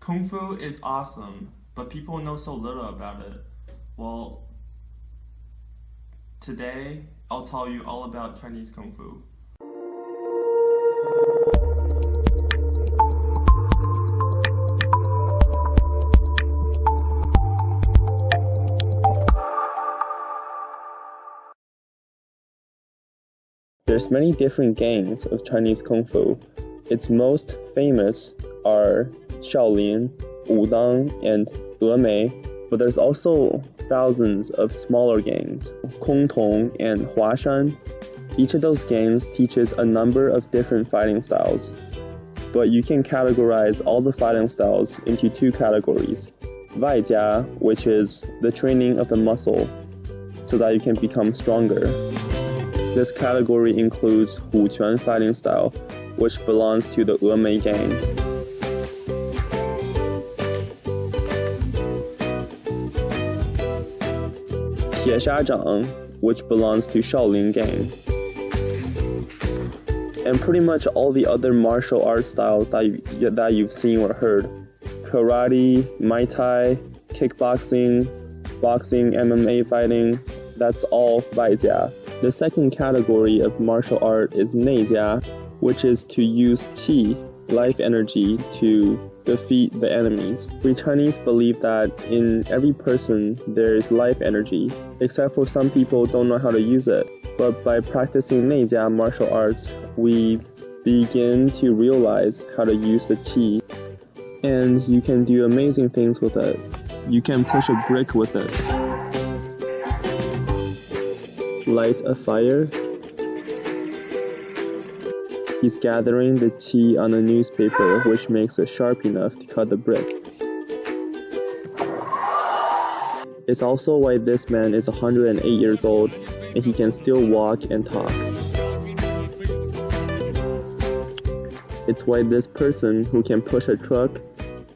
Kung Fu is awesome, but people know so little about it. Well, today I'll tell you all about Chinese Kung Fu. There's many different gangs of Chinese Kung Fu. Its most famous are Shaolin, Wudang, and Emei, but there's also thousands of smaller gangs, Kongtong and Huashan. Each of those gangs teaches a number of different fighting styles, but you can categorize all the fighting styles into two categories. Waijia, which is the training of the muscle so that you can become stronger. This category includes Huquan fighting style, which belongs to the Emei gang. Tieshazhang, which belongs to Shaolin gang. And pretty much all the other martial arts styles that you've seen or heard. Karate, Muay Thai, kickboxing, boxing, MMA fighting, that's all Waijia. The second category of martial art is Neijia, which is to use qi, life energy, to defeat the enemies. We Chinese believe that in every person there is life energy, except for some people don't know how to use it. But by practicing Neijia martial arts, we begin to realize how to use the qi, and you can do amazing things with it. You can push a brick with it, light a fire. He's gathering the qi on a newspaper, which makes it sharp enough to cut the brick. It's also why this man is 108 years old and he can still walk and talk. It's why this person who can push a truck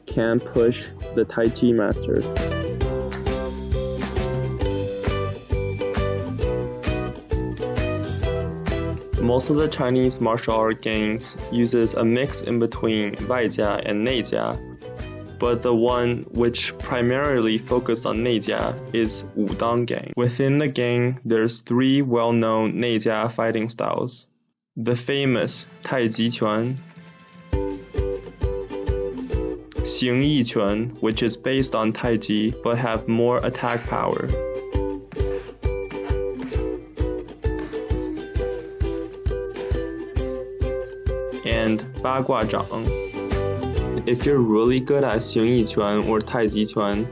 can push the Tai Chi master. Most of the Chinese martial art gangs uses a mix in between Waijia and Neijia, but the one which primarily focused on Neijia is Wudang gang. Within the gang, there's three well-known Neijia fighting styles. The famous Tai Ji Quan, Xing Yi Quan, which is based on Tai Chi but have more attack power, and Ba Gua Zhang. If you're really good at Xing Yi Quan or Tai Ji Quan,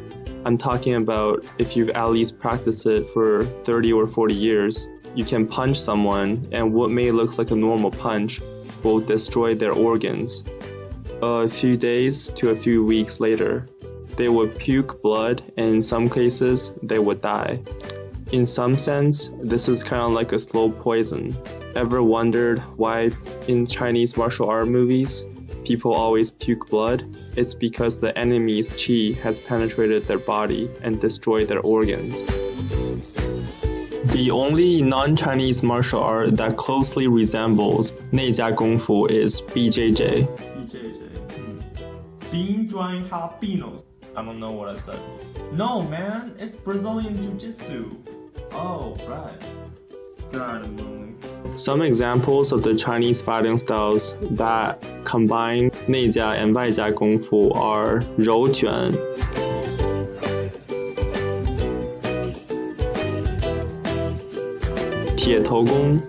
I'm talking about if you've at least practiced it for 30 or 40 years, you can punch someone and what may look like a normal punch will destroy their organs. A few days to a few weeks later, they would puke blood and in some cases, they would die. In some sense, this is kind of like a slow poison. Ever wondered why in Chinese martial art movies, people always puke blood? It's because the enemy's qi has penetrated their body and destroyed their organs. The only non-Chinese martial art that closely resembles Neijia Kung Fu is BJJ. Bean drawing jalapenos. I don't know what I said. No, man, it's Brazilian Jiu-Jitsu. Oh, right. God, I'm lonely. Some examples of the Chinese fighting styles that combine Neijia and Waijia Kung Fu are Rouquan, Tietou Gong.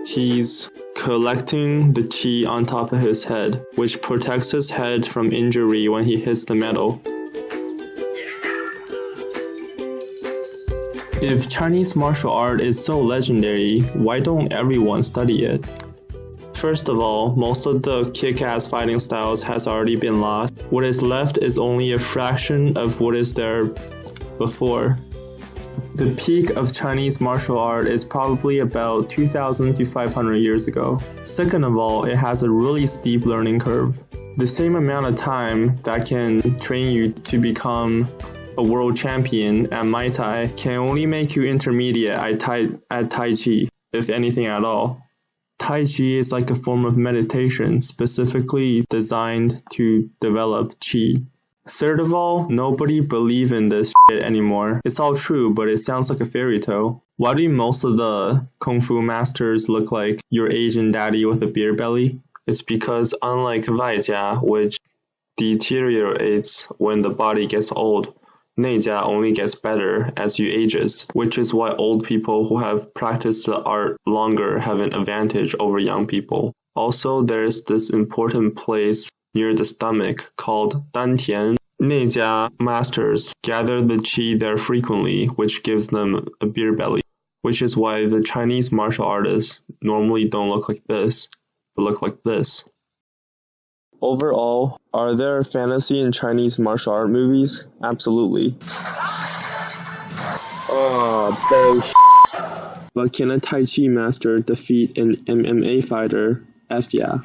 He's collecting the qi on top of his head, which protects his head from injury when he hits the metal. If Chinese martial art is so legendary, why don't everyone study it? First of all, most of the kick-ass fighting styles has already been lost. What is left is only a fraction of what is there before. The peak of Chinese martial art is probably about 2,000 to 500 years ago. Second of all, it has a really steep learning curve. The same amount of time that can train you to become a world champion at Muay Thai can only make you intermediate at Tai Chi, if anything at all. Tai Chi is like a form of meditation specifically designed to develop Qi. Third of all, nobody believes in this shit anymore. It's all true, but it sounds like a fairy tale. Why do most of the Kung Fu masters look like your Asian daddy with a beer belly? It's because unlike Vaijia, which deteriorates when the body gets old, Neijia only gets better as you ages, which is why old people who have practiced the art longer have an advantage over young people. Also, there's this important place near the stomach called Dantian. Neijia masters gather the qi there frequently, which gives them a beer belly, which is why the Chinese martial artists normally don't look like this, but look like this. Overall, are there fantasy and Chinese martial art movies? Absolutely. Oh, bullshit. But can a Tai Chi master defeat an MMA fighter? F yeah.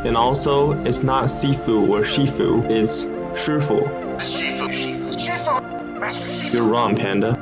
And also, it's not Sifu or Shifu, it's Shifu. You're wrong, Panda.